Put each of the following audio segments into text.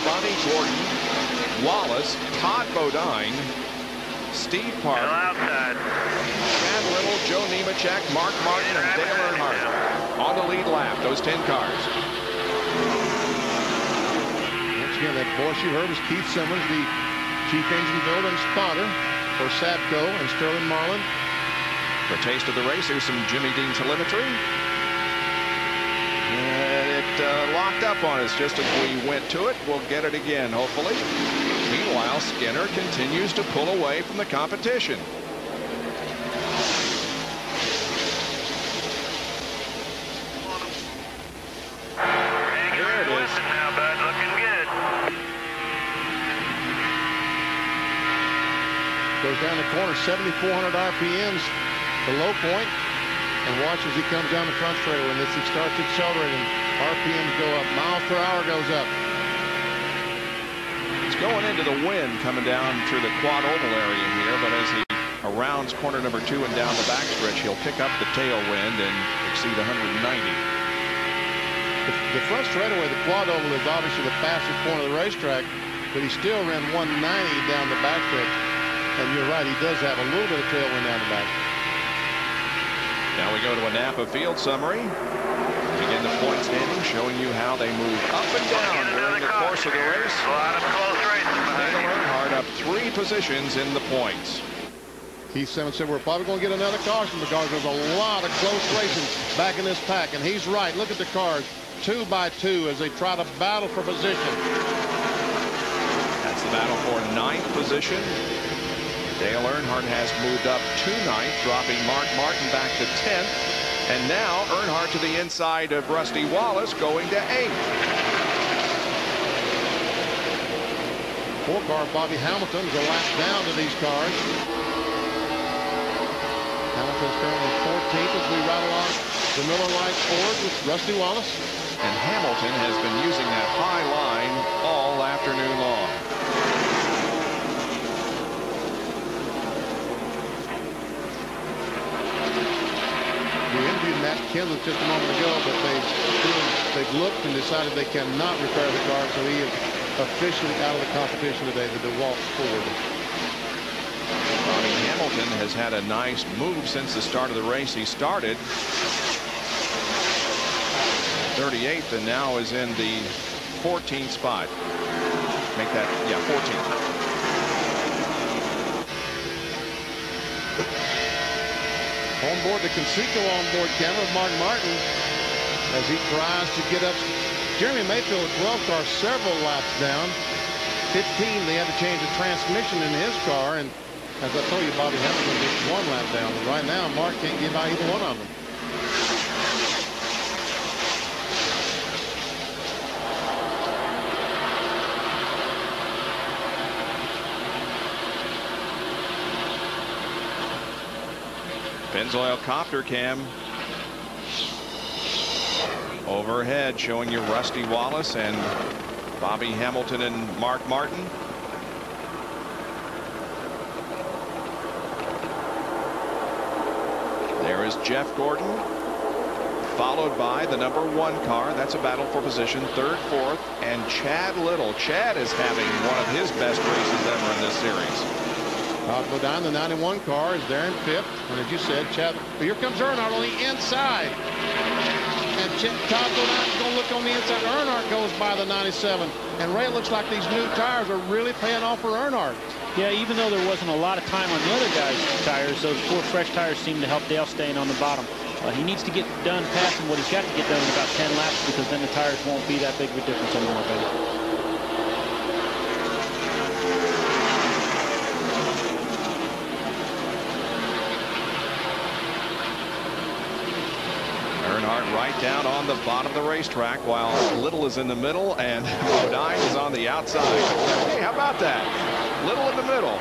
Bobby Gordon, Wallace, Todd Bodine, Steve Park, Chad Little, Joe Nemechek, Mark Martin, and Dale Earnhardt on the lead lap. Those 10 cars. Once again, that voice you heard was Keith Simmons, the chief engine builder and spotter for Sapco and Sterling Marlin. For a taste of the race, here's some Jimmy Dean telemetry. It locked up on us just as we went to it. We'll get it again, hopefully. Meanwhile, Skinner continues to pull away from the competition. There it is. Now, bud, looking good. Goes down the corner, 7,400 RPMs, the low point, and watch as he comes down the front straightaway. And as he starts accelerating, RPMs go up, miles per hour goes up. It's going into the wind coming down through the quad oval area here, but as he rounds corner number 2 and down the backstretch, he'll pick up the tailwind and exceed 190. The front straightaway, the quad oval, is obviously the fastest corner of the racetrack, but he still ran 190 down the backstretch. And you're right, he does have a little bit of tailwind down the back. Now we go to a Napa field summary. Begin the point standing, showing you how they move up and down during the course of the race. A lot of close races behind Dale you. Earnhardt up 3 positions in the points. Keith Simmons said we're probably going to get another caution because there's a lot of close racing back in this pack. And he's right. Look at the cars, 2 by 2, as they try to battle for position. That's the battle for 9th position. Dale Earnhardt has moved up to 9th, dropping Mark Martin back to 10th. And now Earnhardt to the inside of Rusty Wallace, going to 8th. 4-car Bobby Hamilton is a lap down to these cars. Hamilton's currently 14th as we ride along the Miller Lite Ford with Rusty Wallace. And Hamilton has been using that high line all afternoon long. We interviewed Matt Kenseth just a moment ago, but they've looked and decided they cannot repair the car, so he is officially out of the competition today, the DeWalt Ford. Bobby Hamilton has had a nice move since the start of the race. He started 38th and now is in the 14th spot. Make that, yeah, 14th. On board the Conseco onboard camera of Mark Martin as he tries to get up. Jeremy Mayfield, 12 car, several laps down. 15, they had to change the transmission in his car. And as I told you, Bobby Hamilton just 1 lap down. But right now, Mark can't get by either one of them. Pennzoil copter cam overhead showing you Rusty Wallace and Bobby Hamilton and Mark Martin. There is Jeff Gordon, followed by the number 1 car. That's a battle for position, 3rd, 4th, and Chad Little. Chad is having one of his best races ever in this series. Todd Bodine, the 91 car, is there in 5th. And as you said, Chad, here comes Earnhardt on the inside. And Todd Bodine is going to look on the inside. Earnhardt goes by the 97. And Ray, looks like these new tires are really paying off for Earnhardt. Yeah, even though there wasn't a lot of time on the other guys' tires, those 4 fresh tires seem to help Dale staying on the bottom. He needs to get done passing what he's got to get done in about 10 laps, because then the tires won't be that big of a difference anymore, baby. Earnhardt right down on the bottom of the racetrack, while Little is in the middle and Bodine is on the outside. Hey, how about that? Little in the middle.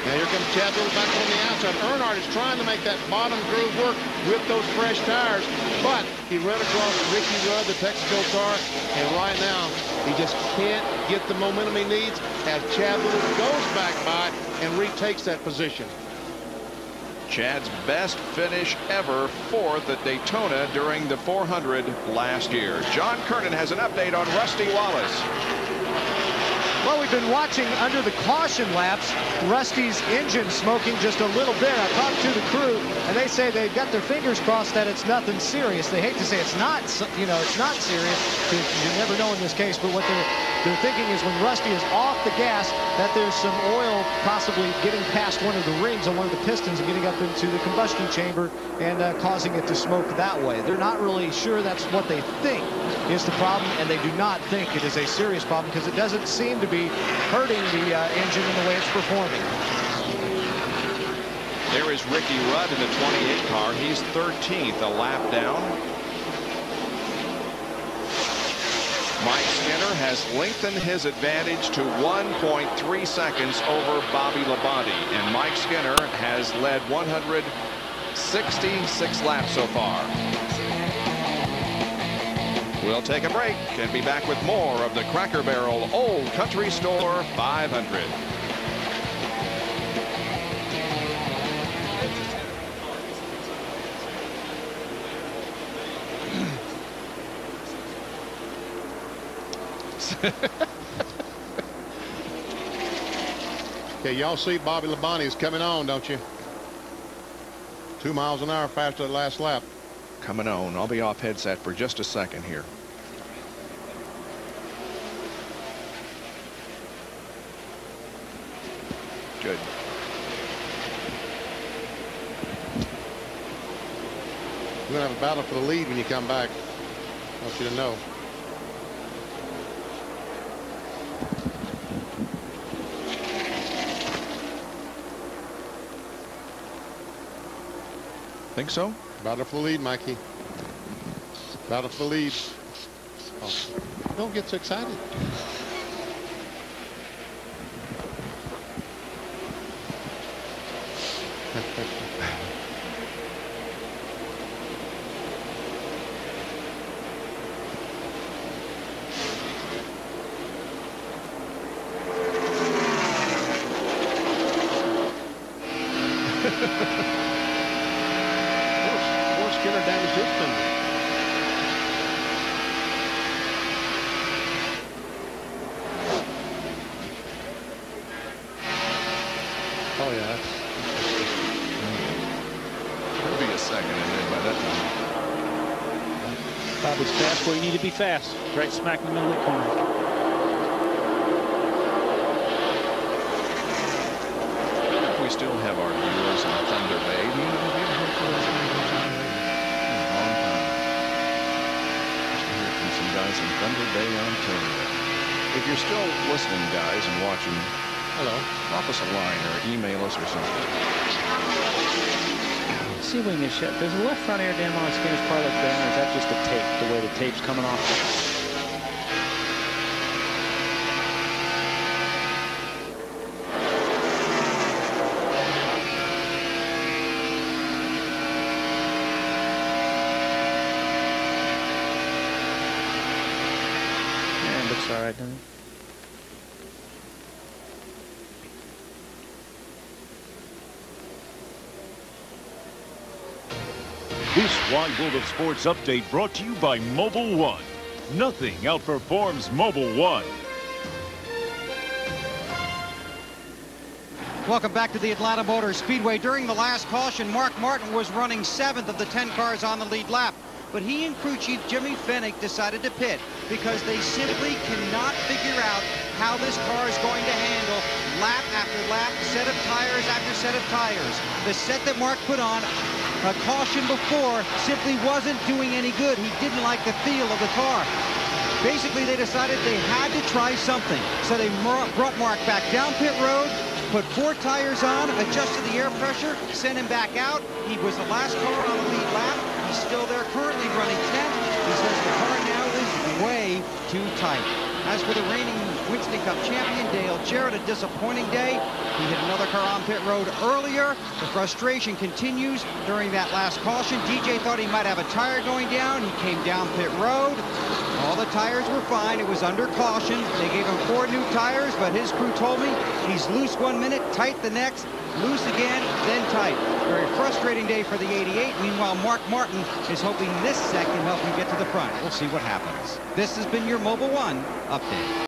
Now here comes Chad Little back on the outside. Earnhardt is trying to make that bottom groove work with those fresh tires, but he ran across Ricky Rudd, the Texaco car, and right now he just can't get the momentum he needs as Chad Little goes back by and retakes that position. Chad's best finish ever, 4th at Daytona during the 400 last year. John Kernan has an update on Rusty Wallace. Well, we've been watching under the caution laps, Rusty's engine smoking just a little bit. I talked to the crew, and they say they've got their fingers crossed that it's nothing serious. They hate to say it's not, you know, it's not serious, because you never know in this case. But what they're thinking is when Rusty is off the gas, that there's some oil possibly getting past one of the rings on one of the pistons and getting up into the combustion chamber and causing it to smoke that way. They're not really sure that's what they think is the problem, and they do not think it is a serious problem because it doesn't seem to be hurting the engine in the way it's performing. There is Ricky Rudd in the 28 car. He's 13th, a lap down. Mike Skinner has lengthened his advantage to 1.3 seconds over Bobby Labonte, and Mike Skinner has led 166 laps so far. We'll take a break and be back with more of the Cracker Barrel Old Country Store 500. Okay, y'all see Bobby Labonte is coming on, don't you? 2 miles an hour faster than last lap. Coming on. I'll be off headset for just a second here. Good. We're going to have a battle for the lead when you come back. I want you to know. Think so? Battle for the lead, Mikey. Battle for the lead. Oh, don't get so excited. Skinner damaged his finger. Oh yeah, It'll be a second and then by that time. Bobby's fast where you need to be fast. Right smack in the middle of the corner. We still have our viewers in Thunder Bay. Guys in Thunder Bay, Ontario. If you're still listening, guys, and watching, hello. Drop us a line or email us or something. See if we can get shut. Does the left front air dam on Skinner's car look bad, or is that just the tape, the way the tape's coming off? All right, doesn't it? This Wide World of Sports update brought to you by Mobile One. Nothing outperforms Mobile One. Welcome back to the Atlanta Motor Speedway. During the last caution, Mark Martin was running 7th of the 10 cars on the lead lap. But he and crew chief Jimmy Fennick decided to pit because they simply cannot figure out how this car is going to handle lap after lap, set of tires after set of tires. The set that Mark put on a caution before simply wasn't doing any good. He didn't like the feel of the car. Basically, they decided they had to try something. So they brought Mark back down pit road, put 4 tires on, adjusted the air pressure, sent him back out. He was the last car on the lead lap. He's still there, currently running 10th. He says the car now is way too tight. As for the reigning Winston Cup champion, Dale Jarrett, a disappointing day. He hit another car on pit road earlier. The frustration continues during that last caution. DJ thought he might have a tire going down. He came down pit road. All the tires were fine. It was under caution. They gave him 4 new tires, but his crew told me he's loose 1 minute, tight the next. loose again, then tight. Very frustrating day for the 88. Meanwhile, Mark Martin is hoping this set can help him get to the front. We'll see what happens. This has been your Mobil 1 update.